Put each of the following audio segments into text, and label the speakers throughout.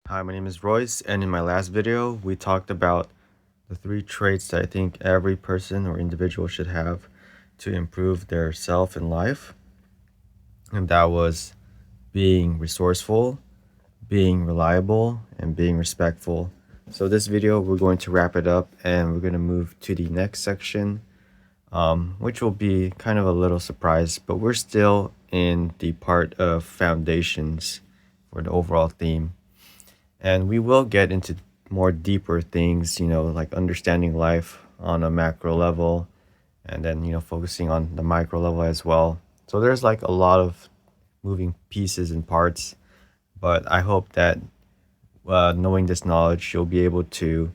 Speaker 1: Hi, my name is Royce, and in my last video, we talked about the three traits that I think every person or individual should have to improve their self in life. And that was being resourceful, being reliable, and being respectful. So this video, we're going to wrap it up and we're going to move to the next section, which will be kind of a little surprise, but we're still in the part of foundations for the overall theme. And we will get into more deeper things, like understanding life on a macro level and then, focusing on the micro level as well. So there's like a lot of moving pieces and parts, but I hope that knowing this knowledge, you'll be able to,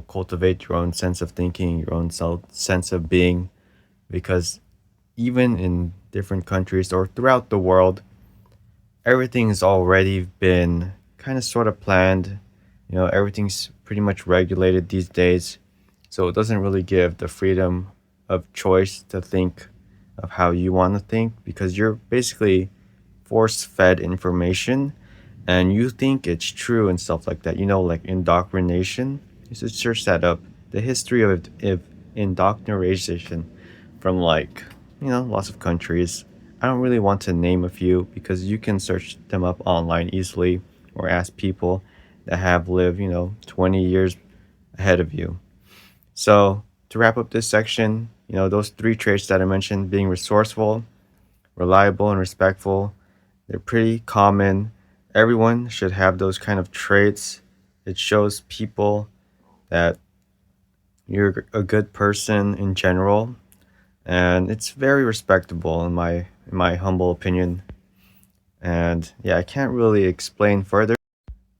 Speaker 1: cultivate your own sense of thinking, your own sense of being, because even in different countries or throughout the world, everything's already been kind of sort of planned. Everything's pretty much regulated these days. So it doesn't really give the freedom of choice to think of how you want to think because you're basically force fed information and you think it's true and stuff like that. Like indoctrination. You should search that up. The history of indoctrination from lots of countries. I don't really want to name a few because you can search them up online easily or ask people that have lived, 20 years ahead of you. So, to wrap up this section, those three traits that I mentioned being resourceful, reliable, and respectful, they're pretty common. Everyone should have those kind of traits. It shows people that you're a good person in general, and it's very respectable in my humble opinion. And yeah, I can't really explain further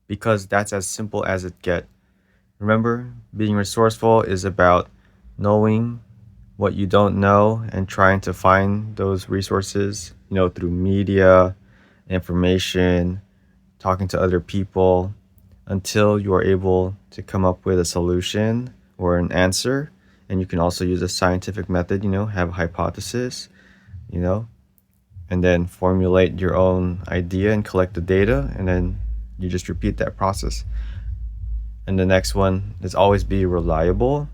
Speaker 1: because that's as simple as it gets. Remember, being resourceful is about knowing what you don't know and trying to find those resources, through media, information, talking to other people until you are able to come up with a solution or an answer. And you can also use a scientific method, have a hypothesis, you know, and then formulate your own idea and collect the data. And then you just repeat that process. And the next one is always be reliable.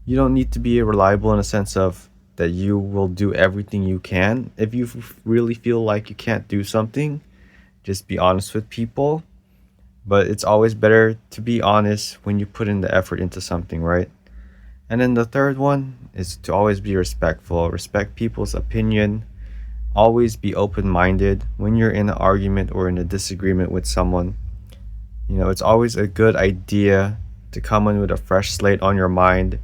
Speaker 1: You don't need to be reliable in a sense of that you will do everything you can. If you really feel like you can't do something, just be honest with people. But it's always better to be honest when you put in the effort into something, right? And then the third one is to always be respectful. Respect people's opinion. Always be open minded when you're in an argument or in a disagreement with someone. It's always a good idea to come in with a fresh slate on your mind.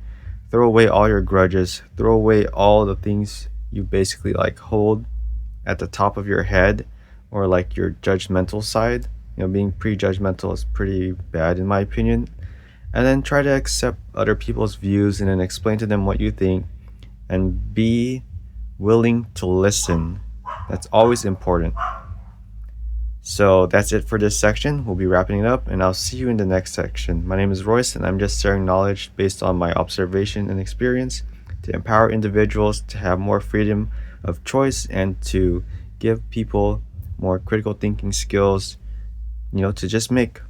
Speaker 1: Throw away all your grudges. Throw away all the things you basically like hold at the top of your head or like your judgmental side. Being prejudgmental is pretty bad in my opinion. And then try to accept other people's views and then explain to them what you think and be willing to listen. That's always important. So that's it for this section. We'll be wrapping it up and I'll see you in the next section. My name is Royce and I'm just sharing knowledge based on my observation and experience to empower individuals to have more freedom of choice and to give people more critical thinking skills, to just make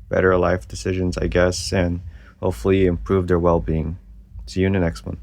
Speaker 1: better life decisions, I guess, and hopefully improve their well being. See you in the next one.